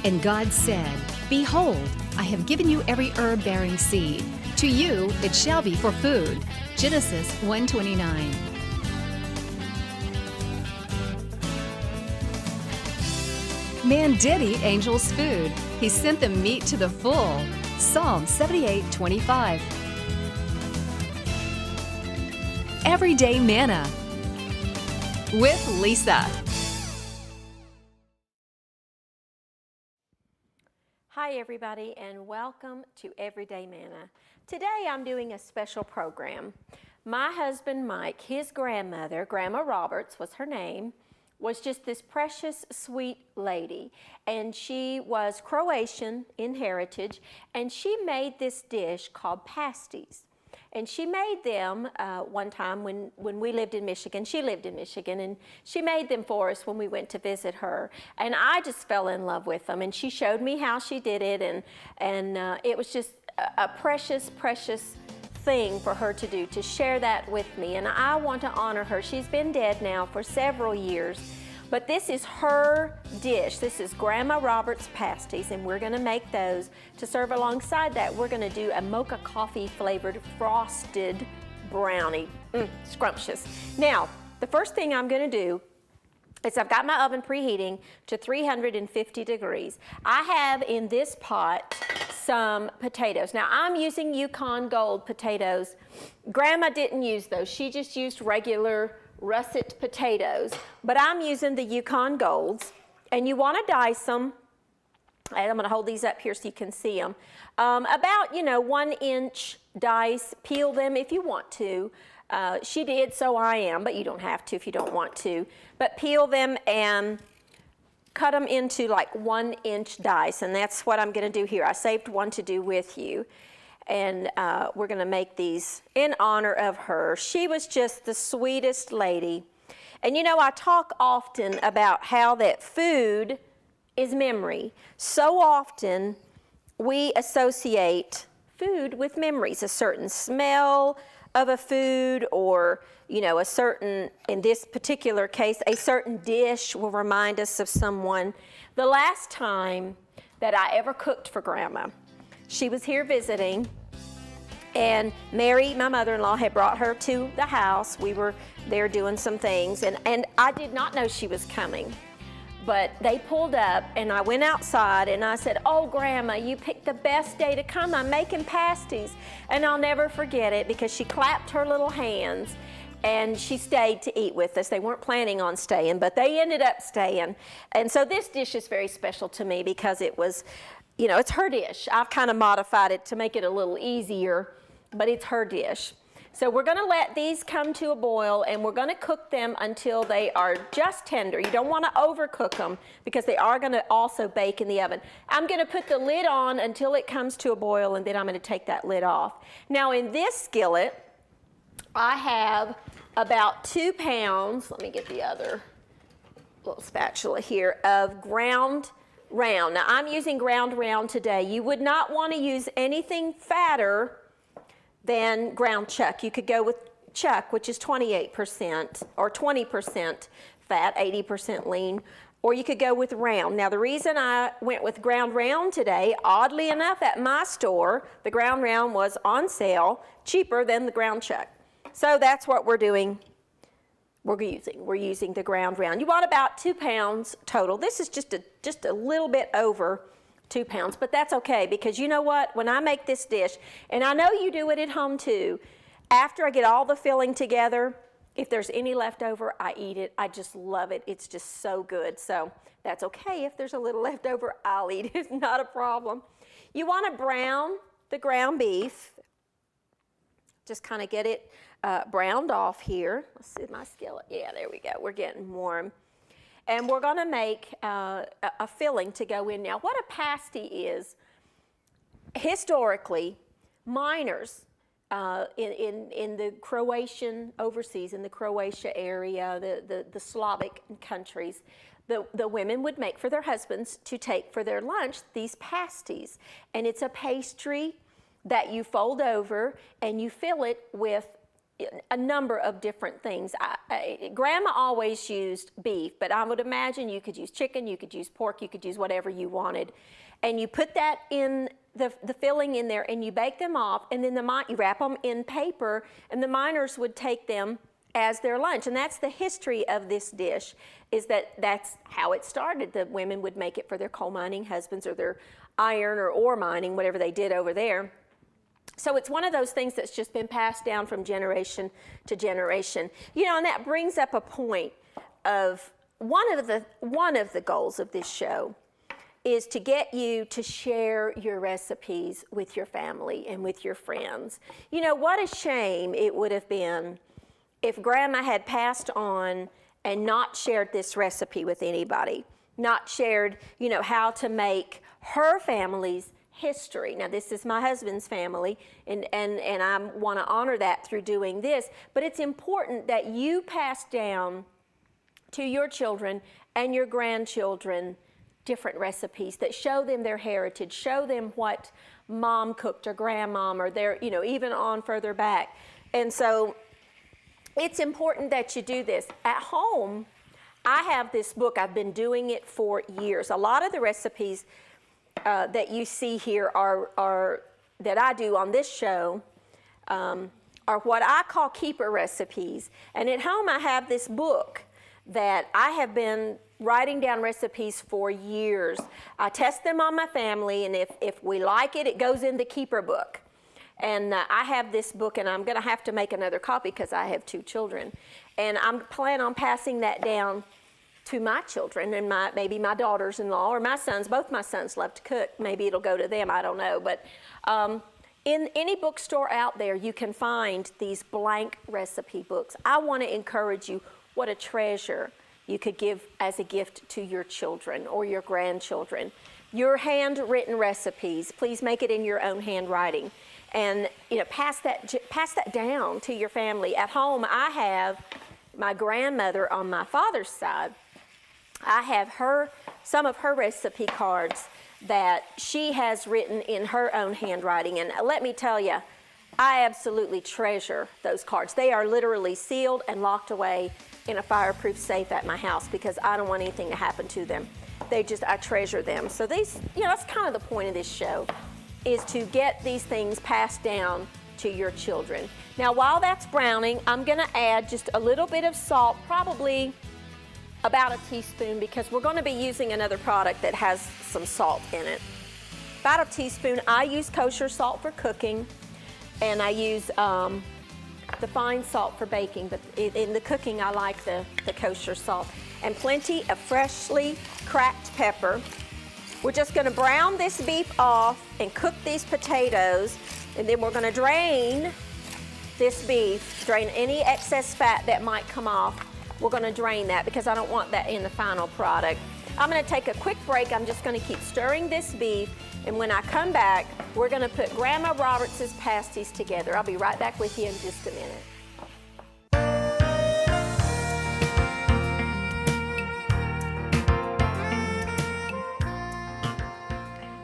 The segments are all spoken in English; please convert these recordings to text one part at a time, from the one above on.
And God said, Behold, I have given you every herb-bearing seed. To you it shall be for food. Genesis 1:29. Man did eat angels' food. He sent them meat to the full. Psalm 78:25. Everyday Manna with Lisa. Hi everybody, and welcome to Everyday Manna. Today I'm doing a special program. My husband Mike, his grandmother, Grandma Roberts was her name, was just this precious, sweet lady. And she was Croatian in heritage, and she made this dish called pasties. And she made them one time when we lived in Michigan. She lived in Michigan, and she made them for us when we went to visit her. And I just fell in love with them. And she showed me how she did it, and it was just a precious, precious thing for her to do, to share that with me. And I want to honor her. She's been dead now for several years. But this is her dish. This is Grandma Roberts pasties, and we're going to make those. To serve alongside that, we're going to do a mocha coffee flavored frosted brownie. Scrumptious. Now, the first thing I'm going to do is I've got my oven preheating to 350 degrees. I have in this pot some potatoes. Now, I'm using Yukon Gold potatoes. Grandma didn't use those. She just used regular russet potatoes, but I'm using the Yukon Golds, and you want to dice them, and I'm going to hold these up here so you can see them, about 1 inch dice. Peel them if you want to. She did, so I am, but you don't have to if you don't want to. But peel them and cut them into like 1 inch dice, and that's what I'm going to do here. I saved one to do with you. And we're going to make these in honor of her. She was just the sweetest lady. And I talk often about how that food is memory. So often we associate food with memories, a certain smell of a food, or a certain, in this particular case, a certain dish will remind us of someone. The last time that I ever cooked for Grandma, she was here visiting, and Mary, my mother-in-law, had brought her to the house. We were there doing some things, and I did not know she was coming. But they pulled up, and I went outside, and I said, "Oh, Grandma, you picked the best day to come. I'm making pasties." And I'll never forget it, because she clapped her little hands, and she stayed to eat with us. They weren't planning on staying, but they ended up staying. And so this dish is very special to me because it was, it's her dish. I've kind of modified it to make it a little easier, but it's her dish. So we're going to let these come to a boil, and we're going to cook them until they are just tender. You don't want to overcook them because they are going to also bake in the oven. I'm going to put the lid on until it comes to a boil, and then I'm going to take that lid off. Now in this skillet, I have about 2 pounds, let me get the other little spatula here, of ground round. Now I'm using ground round today. You would not want to use anything fatter than ground chuck. You could go with chuck, which is 28% or 20% fat, 80% lean, or you could go with round. Now the reason I went with ground round today, oddly enough, at my store, the ground round was on sale, cheaper than the ground chuck. So that's what we're doing. We're using the ground round. You want about 2 pounds total. This is just a little bit over 2 pounds, but that's okay, because you know what? When I make this dish, and I know you do it at home too, after I get all the filling together, if there's any left over, I eat it. I just love it. It's just so good. So that's okay. If there's a little left over, I'll eat it. It's not a problem. You want to brown the ground beef. Just kind of get it browned off here. Let's see my skillet. Yeah, there we go. We're getting warm. And we're going to make a filling to go in. Now, what a pasty is, historically, miners in the Croatian overseas, in the Croatia area, the Slavic countries, the women would make for their husbands to take for their lunch these pasties. And it's a pastry that you fold over, and you fill it with a number of different things. Grandma always used beef, but I would imagine you could use chicken, you could use pork, you could use whatever you wanted. And you put that in the filling in there and you bake them off, and then you wrap them in paper, and the miners would take them as their lunch. And that's the history of this dish, is that's how it started. The women would make it for their coal mining husbands or their iron or ore mining, whatever they did over there. So it's one of those things that's just been passed down from generation to generation. You know, and that brings up a point of one of the goals of this show is to get you to share your recipes with your family and with your friends. You know, what a shame it would have been if Grandma had passed on and not shared this recipe with anybody, not shared, you know, how to make her family's history. Now, this is my husband's family, and I want to honor that through doing this, but it's important that you pass down to your children and your grandchildren different recipes that show them their heritage, show them what mom cooked or grandmom or their, you know, even on further back. And so it's important that you do this. At home, I have this book. I've been doing it for years. A lot of the recipes that you see here are that I do on this show are what I call keeper recipes. And at home I have this book that I have been writing down recipes for years. I test them on my family, and if we like it, it goes in the keeper book. And I have this book, and I'm going to have to make another copy because I have 2 children. And I'm planning on passing that down to my children and maybe my daughters-in-law or my sons. Both my sons love to cook. Maybe it'll go to them, I don't know. But in any bookstore out there, you can find these blank recipe books. I want to encourage you, what a treasure you could give as a gift to your children or your grandchildren. Your handwritten recipes, please make it in your own handwriting. And you know, pass that down to your family. At home, I have my grandmother on my father's side. I have some of her recipe cards that she has written in her own handwriting. And let me tell you, I absolutely treasure those cards. They are literally sealed and locked away in a fireproof safe at my house because I don't want anything to happen to them. I treasure them. So these, you know, that's kind of the point of this show, is to get these things passed down to your children. Now, while that's browning, I'm gonna add just a little bit of salt, probably about a teaspoon, because we're gonna be using another product that has some salt in it. About a teaspoon. I use kosher salt for cooking, and I use the fine salt for baking, but in the cooking, I like the kosher salt. And plenty of freshly cracked pepper. We're just gonna brown this beef off and cook these potatoes, and then we're gonna drain this beef, drain any excess fat that might come off. We're gonna drain that because I don't want that in the final product. I'm gonna take a quick break. I'm just gonna keep stirring this beef, and when I come back, we're gonna put Grandma Roberts' pasties together. I'll be right back with you in just a minute.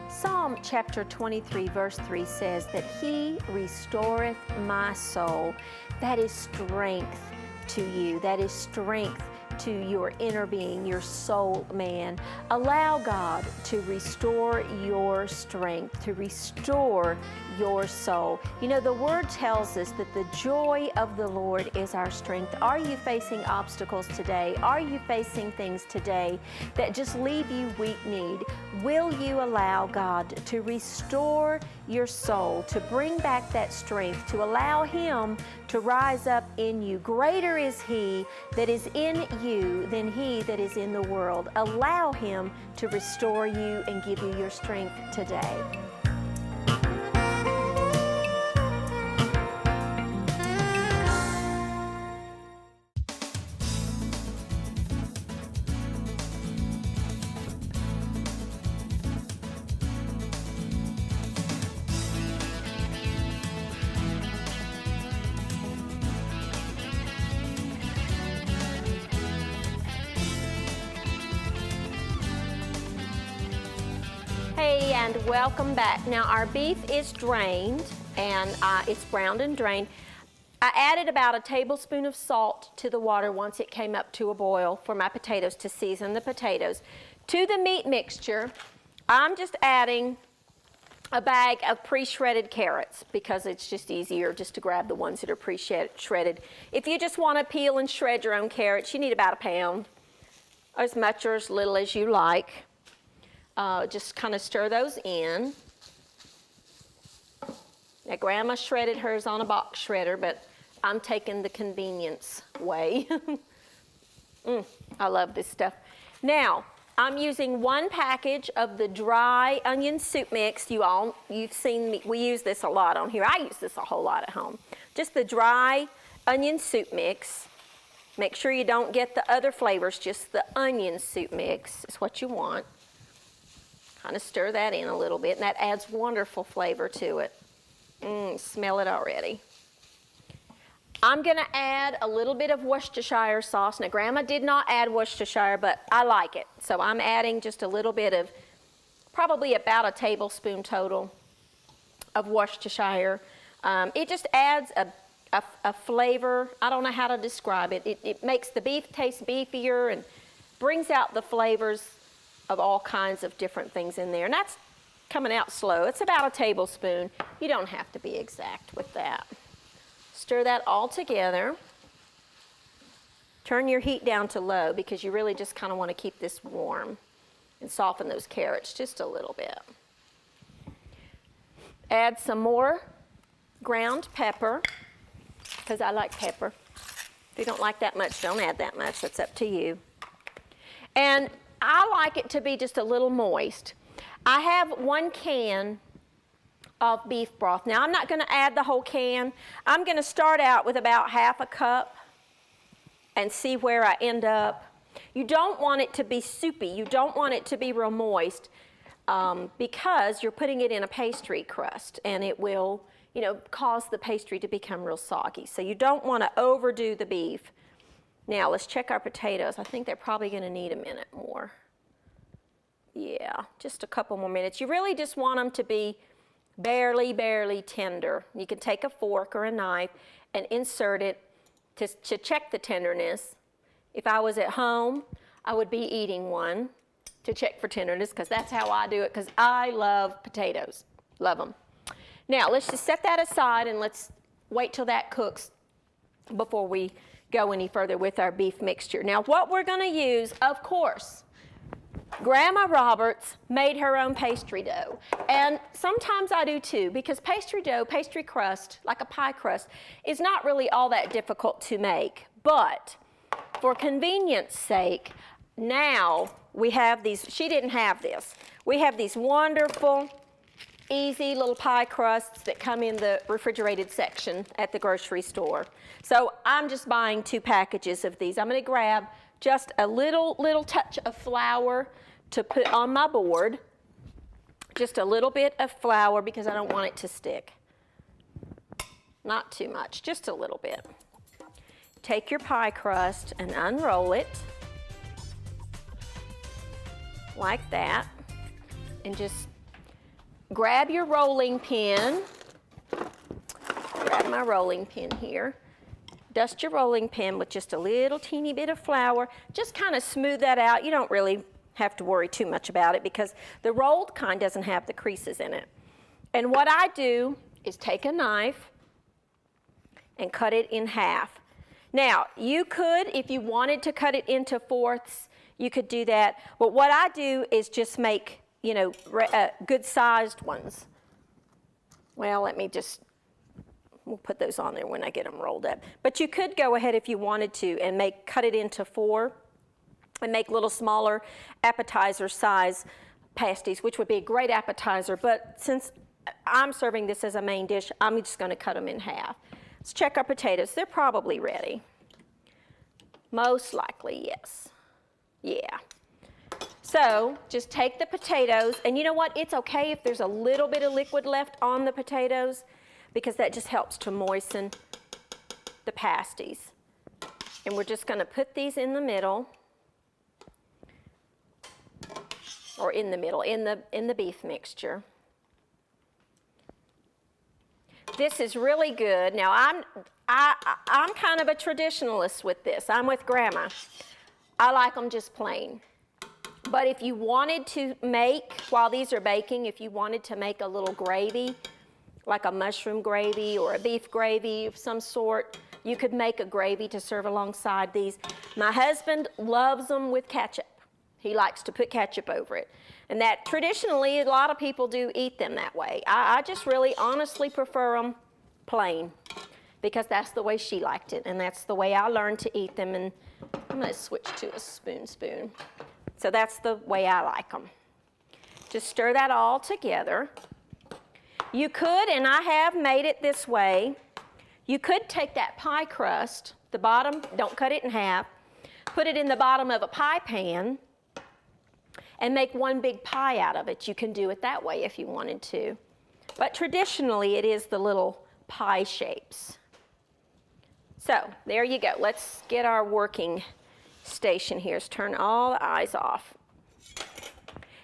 Psalm chapter 23, verse 3 says that He restoreth my soul. That is strength to you. That is strength to your inner being, your soul man. Allow God to restore your strength, to restore your soul. You know, the Word tells us that the joy of the Lord is our strength. Are you facing obstacles today? Are you facing things today that just leave you weak-kneed? Will you allow God to restore your soul, to bring back that strength, to allow Him to rise up in you? Greater is He that is in you than he that is in the world. Allow Him to restore you and give you your strength today. Hey, and welcome back. Now our beef is drained and it's browned and drained. I added about a tablespoon of salt to the water once it came up to a boil for my potatoes to season the potatoes. To the meat mixture, I'm just adding a bag of pre-shredded carrots because it's just easier just to grab the ones that are pre-shredded. If you just want to peel and shred your own carrots, you need about a pound, as much or as little as you like. Just kind of stir those in. Now, Grandma shredded hers on a box shredder, but I'm taking the convenience way. I love this stuff. Now, I'm using 1 package of the dry onion soup mix. You've seen me, we use this a lot on here. I use this a whole lot at home. Just the dry onion soup mix. Make sure you don't get the other flavors, just the onion soup mix is what you want. Kind of stir that in a little bit, and that adds wonderful flavor to it. Smell it already. I'm going to add a little bit of Worcestershire sauce. Now, Grandma did not add Worcestershire, but I like it. So I'm adding just a little bit of, probably about a tablespoon total of Worcestershire. It just adds a flavor. I don't know how to describe it. It makes the beef taste beefier and brings out the flavors of all kinds of different things in there. And that's coming out slow. It's about a tablespoon. You don't have to be exact with that. Stir that all together. Turn your heat down to low because you really just kind of want to keep this warm and soften those carrots just a little bit. Add some more ground pepper because I like pepper. If you don't like that much, don't add that much. That's up to you. And I like it to be just a little moist. I have 1 can of beef broth. Now, I'm not going to add the whole can. I'm going to start out with about half a cup and see where I end up. You don't want it to be soupy. You don't want it to be real moist because you're putting it in a pastry crust, and it will, cause the pastry to become real soggy. So you don't want to overdo the beef. Now, let's check our potatoes. I think they're probably going to need a minute more. Yeah, just a couple more minutes. You really just want them to be barely tender. You can take a fork or a knife and insert it to check the tenderness. If I was at home, I would be eating one to check for tenderness because that's how I do it because I love potatoes. Love them. Now, let's just set that aside and let's wait till that cooks before we go any further with our beef mixture. Now, what we're going to use, of course, Grandma Roberts made her own pastry dough, and sometimes I do too, because pastry dough, pastry crust, like a pie crust, is not really all that difficult to make. But for convenience sake, now we have these, she didn't have this. We have these wonderful, easy little pie crusts that come in the refrigerated section at the grocery store. So I'm just buying 2 packages of these. I'm going to grab just a little touch of flour to put on my board. Just a little bit of flour because I don't want it to stick. Not too much, just a little bit. Take your pie crust and unroll it like that. And just grab your rolling pin. Grab my rolling pin here. Dust your rolling pin with just a little teeny bit of flour. Just kind of smooth that out. You don't really have to worry too much about it because the rolled kind doesn't have the creases in it. And what I do is take a knife and cut it in half. Now, you could, if you wanted to cut it into fourths, you could do that. But what I do is just make, good-sized ones. Well, we'll put those on there when I get them rolled up. But you could go ahead if you wanted to and cut it into 4 and make little smaller appetizer size pasties, which would be a great appetizer. But since I'm serving this as a main dish, I'm just going to cut them in half. Let's check our potatoes. They're probably ready. Most likely, yes. Yeah. So just take the potatoes, and you know what? It's okay if there's a little bit of liquid left on the potatoes, because that just helps to moisten the pasties. And we're just going to put these in the middle, or in the middle, in the beef mixture. This is really good. Now, I'm kind of a traditionalist with this. I'm with Grandma. I like them just plain. But if you wanted to make, while these are baking, if you wanted to make a little gravy, like a mushroom gravy or a beef gravy of some sort, you could make a gravy to serve alongside these. My husband loves them with ketchup. He likes to put ketchup over it. And that traditionally, a lot of people do eat them that way. I just really honestly prefer them plain because that's the way she liked it, and that's the way I learned to eat them. And I'm going to switch to a spoon. So that's the way I like them. Just stir that all together. You could, and I have made it this way, you could take that pie crust, the bottom, don't cut it in half, put it in the bottom of a pie pan, and make one big pie out of it. You can do it that way if you wanted to. But traditionally, it is the little pie shapes. So there you go. Let's get our working station here. Let's turn all the eyes off.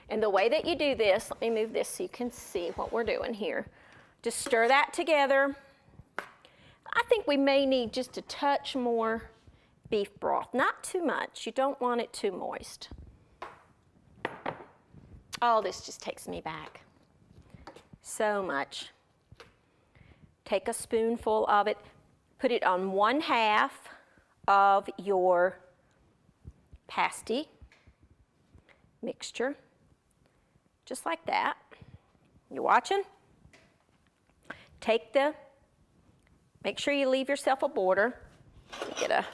And the way that you do this, let me move this so you can see what we're doing here. Just stir that together. I think we may need just a touch more beef broth. Not too much. You don't want it too moist. Oh, this just takes me back so much. Take a spoonful of it, put it on 1/2 of your pasty mixture, just like that. You watching? Make sure you leave yourself a border. Get a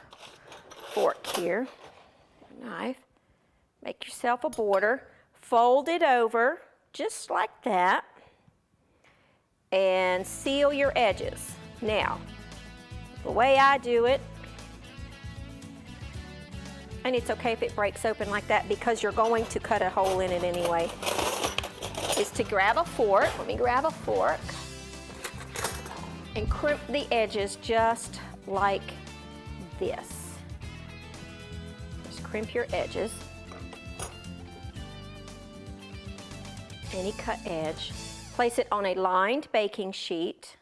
fork here, a knife. Make yourself a border. Fold it over, just like that, and seal your edges. Now, the way I do it, and it's okay if it breaks open like that because you're going to cut a hole in it anyway, is to grab a fork. Let me grab a fork and crimp the edges just like this. Just crimp your edges. Any cut edge. Place it on a lined baking sheet,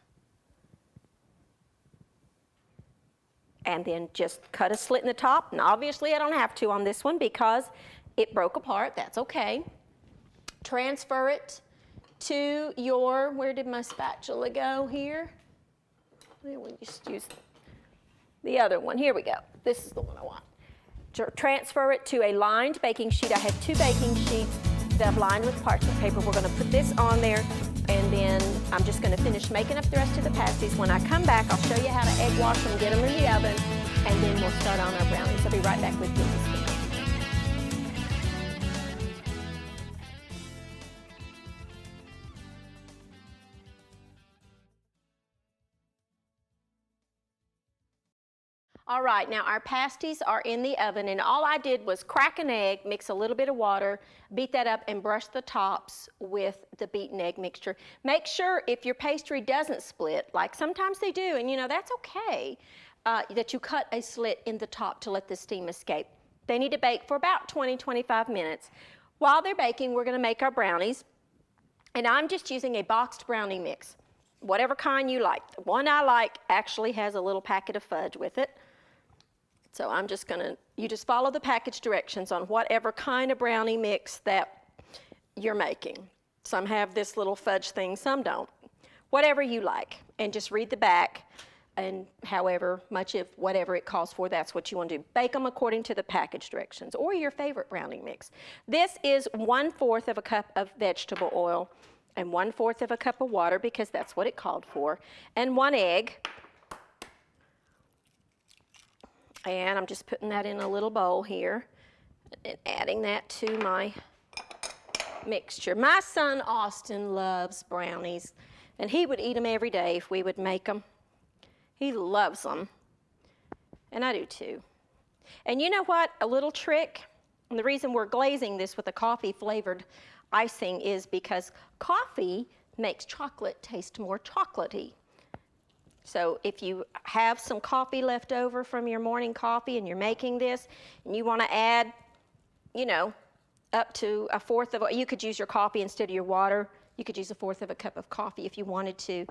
and then just cut a slit in the top. And obviously I don't have to on this one because it broke apart. That's okay. Transfer it to your, where did my spatula go here? We just use the other one. Here we go. This is the one I want. Transfer it to a lined baking sheet. I have 2 baking sheets that I've lined with parchment paper. We're going to put this on there, and then I'm just going to finish making up the rest of the pasties. When I come back, I'll show you how to egg wash them, get them in the oven, and then we'll start on our brownies. I'll be right back with you. All right, now our pasties are in the oven, and all I did was crack an egg, mix a little bit of water, beat that up, and brush the tops with the beaten egg mixture. Make sure if your pastry doesn't split, like sometimes they do, and you know, that's okay, that you cut a slit in the top to let the steam escape. They need to bake for about 20-25 minutes. While they're baking, we're gonna make our brownies, and I'm just using a boxed brownie mix, whatever kind you like. The one I like actually has a little packet of fudge with it. So I'm just you just follow the package directions on whatever kind of brownie mix that you're making. Some have this little fudge thing, some don't. Whatever you like, and just read the back, and however much of whatever it calls for, that's what you want to do. Bake them according to the package directions, or your favorite brownie mix. This is 1/4 of a cup of vegetable oil, and 1/4 of a cup of water, because that's what it called for, and 1 egg. And I'm just putting that in a little bowl here and adding that to my mixture. My son Austin loves brownies, and he would eat them every day if we would make them. He loves them, and I do too. And you know what? A little trick, and the reason we're glazing this with a coffee flavored icing is because coffee makes chocolate taste more chocolatey. So if you have some coffee left over from your morning coffee and you're making this, and you want to add, you know, up to 1/4 of, you could use your coffee instead of your water. You could use 1/4 of a cup of coffee if you wanted to.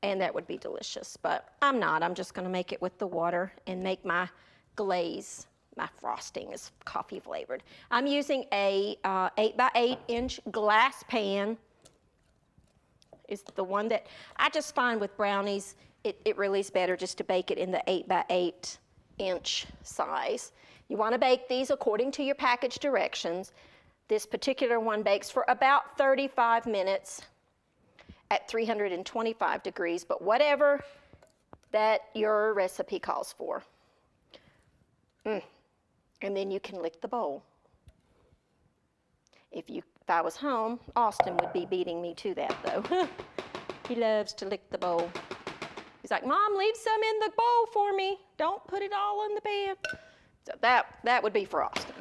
and that would be delicious, but I'm not. I'm just gonna make it with the water and make my glaze. My frosting is coffee flavored. I'm using a 8 by 8 inch glass pan. Is the one that I just find with brownies, it really is better just to bake it in the 8 by 8 inch size. You want to bake these according to your package directions. This particular one bakes for about 35 minutes at 325 degrees, but whatever that your recipe calls for. And then you can lick the bowl. If I was home, Austin would be beating me to that though. He loves to lick the bowl. He's like, Mom, leave some in the bowl for me. Don't put it all in the pan. So that would be for Austin,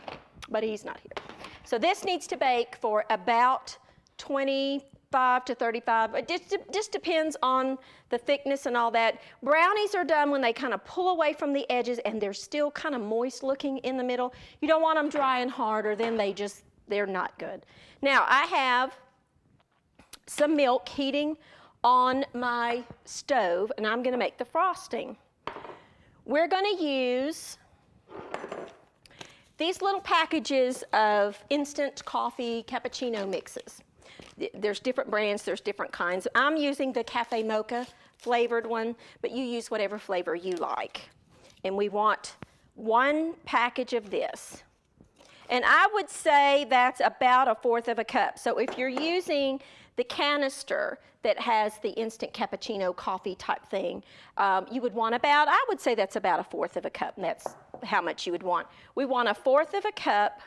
but he's not here. So this needs to bake for about 25 to 35. It just depends on the thickness and all that. Brownies are done when they kind of pull away from the edges and they're still kind of moist looking in the middle. You don't want them dry and hard, or then they're not good. Now I have some milk heating on my stove, and I'm gonna make the frosting. We're gonna use these little packages of instant coffee cappuccino mixes. There's different brands, there's different kinds. I'm using the cafe mocha flavored one, but you use whatever flavor you like. And we want 1 package of this. And I would say that's about 1/4 of a cup. So if you're using the canister that has the instant cappuccino coffee type thing, you would want about, I would say that's about 1/4 of a cup, and that's how much you would want. We want 1/4 of a cup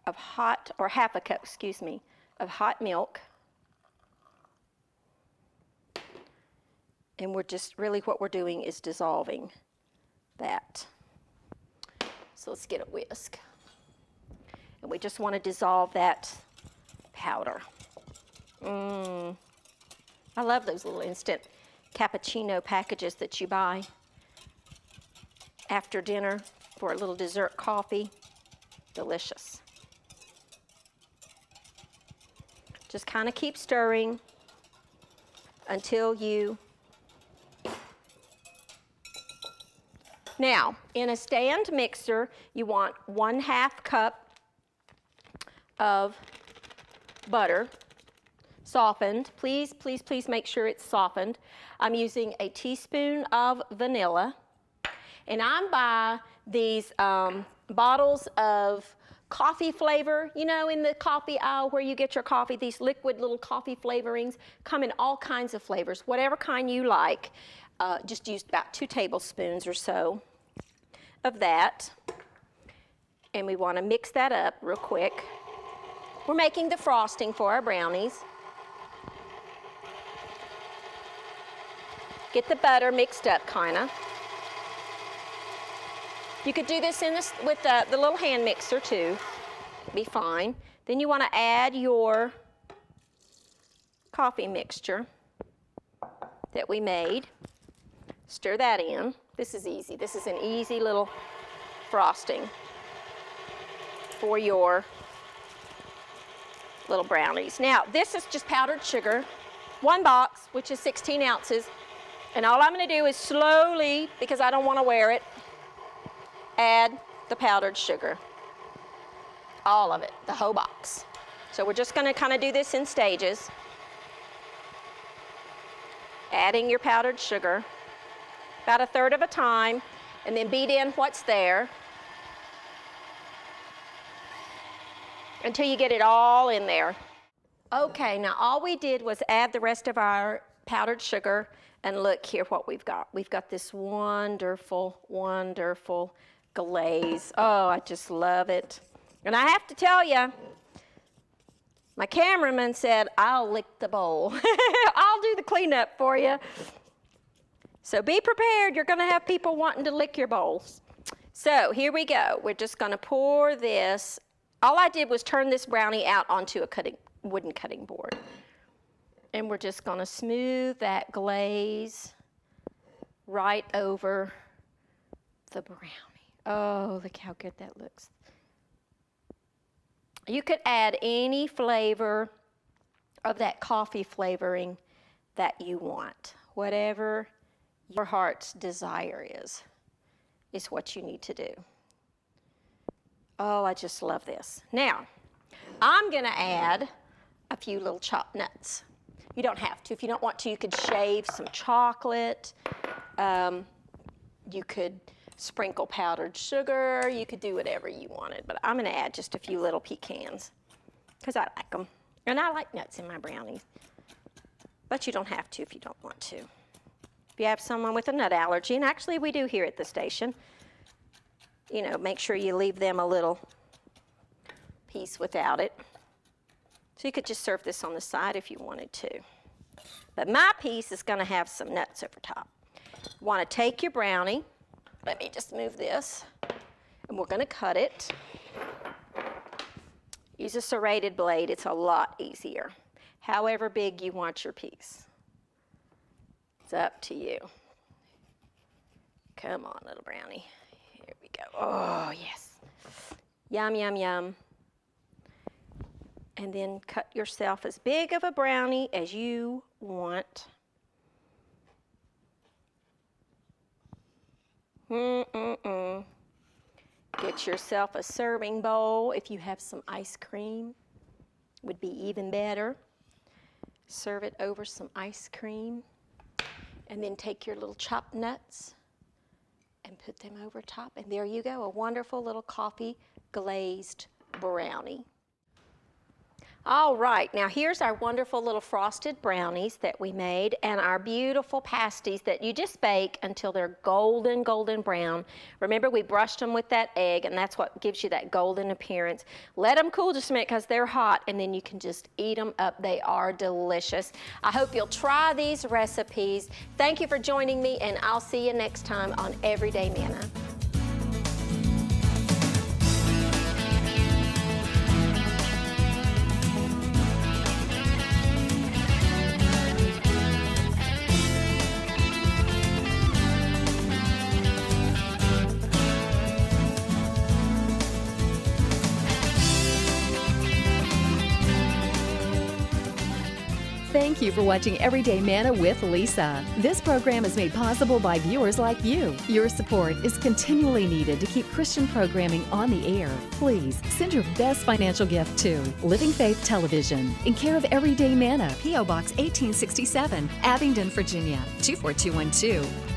of hot, or 1/2 a cup, excuse me, of hot milk. And we're just, really what we're doing is dissolving that. So let's get a whisk. And we just want to dissolve that powder. I love those little instant cappuccino packages that you buy after dinner for a little dessert coffee. Delicious. Just kind of keep stirring until you... Now, in a stand mixer, you want 1/2 cup of butter, softened. Please, please, please make sure it's softened. I'm using a teaspoon of vanilla, and I'm by these bottles of coffee flavor, you know, in the coffee aisle where you get your coffee, these liquid little coffee flavorings come in all kinds of flavors, whatever kind you like. Just use about 2 tablespoons or so of that. And we want to mix that up real quick. We're making the frosting for our brownies. Get the butter mixed up, kinda. You could do this with the little hand mixer too. Be fine. Then you want to add your coffee mixture that we made. Stir that in. This is easy. This is an easy little frosting for your little brownies. Now, this is just powdered sugar, 1 box, which is 16 ounces. And all I'm going to do is slowly, because I don't want to wear it, add the powdered sugar. All of it, the whole box. So we're just going to kind of do this in stages. Adding your powdered sugar, about 1/3 of a time, and then beat in what's there until you get it all in there. Okay, now all we did was add the rest of our powdered sugar, and look here what we've got. We've got this wonderful, wonderful glaze. Oh, I just love it. And I have to tell you, my cameraman said, I'll lick the bowl. I'll do the cleanup for you. So be prepared, you're gonna have people wanting to lick your bowls. So here we go. We're just gonna pour this. All I did was turn this brownie out onto a wooden cutting board. And we're just gonna smooth that glaze right over the brownie. Oh, look how good that looks. You could add any flavor of that coffee flavoring that you want. Whatever your heart's desire is what you need to do. Oh, I just love this. Now, I'm gonna add a few little chopped nuts. You don't have to. If you don't want to, you could shave some chocolate. You could sprinkle powdered sugar. You could do whatever you wanted, but I'm gonna add just a few little pecans because I like them. And I like nuts in my brownies, but you don't have to if you don't want to. If you have someone with a nut allergy, and actually we do here at the station, you know, make sure you leave them a little piece without it. So you could just serve this on the side if you wanted to. But my piece is gonna have some nuts over top. You wanna take your brownie, let me just move this, and we're gonna cut it. Use a serrated blade, it's a lot easier. However big you want your piece. It's up to you. Come on, little brownie. Here we go. Oh, yes. Yum, yum, yum. And then cut yourself as big of a brownie as you want. Get yourself a serving bowl. If you have some ice cream, would be even better. Serve it over some ice cream. And then take your little chopped nuts and put them over top. And there you go, a wonderful little coffee glazed brownie. All right, now here's our wonderful little frosted brownies that we made and our beautiful pasties that you just bake until they're golden, golden brown. Remember, we brushed them with that egg, and that's what gives you that golden appearance. Let them cool just a minute because they're hot, and then you can just eat them up. They are delicious. I hope you'll try these recipes. Thank you for joining me, and I'll see you next time on Everyday Manna. Thank you for watching Everyday Manna with Lisa. This program is made possible by viewers like you. Your support is continually needed to keep Christian programming on the air. Please send your best financial gift to Living Faith Television in care of Everyday Manna, P.O. Box 1867, Abingdon, Virginia 24212.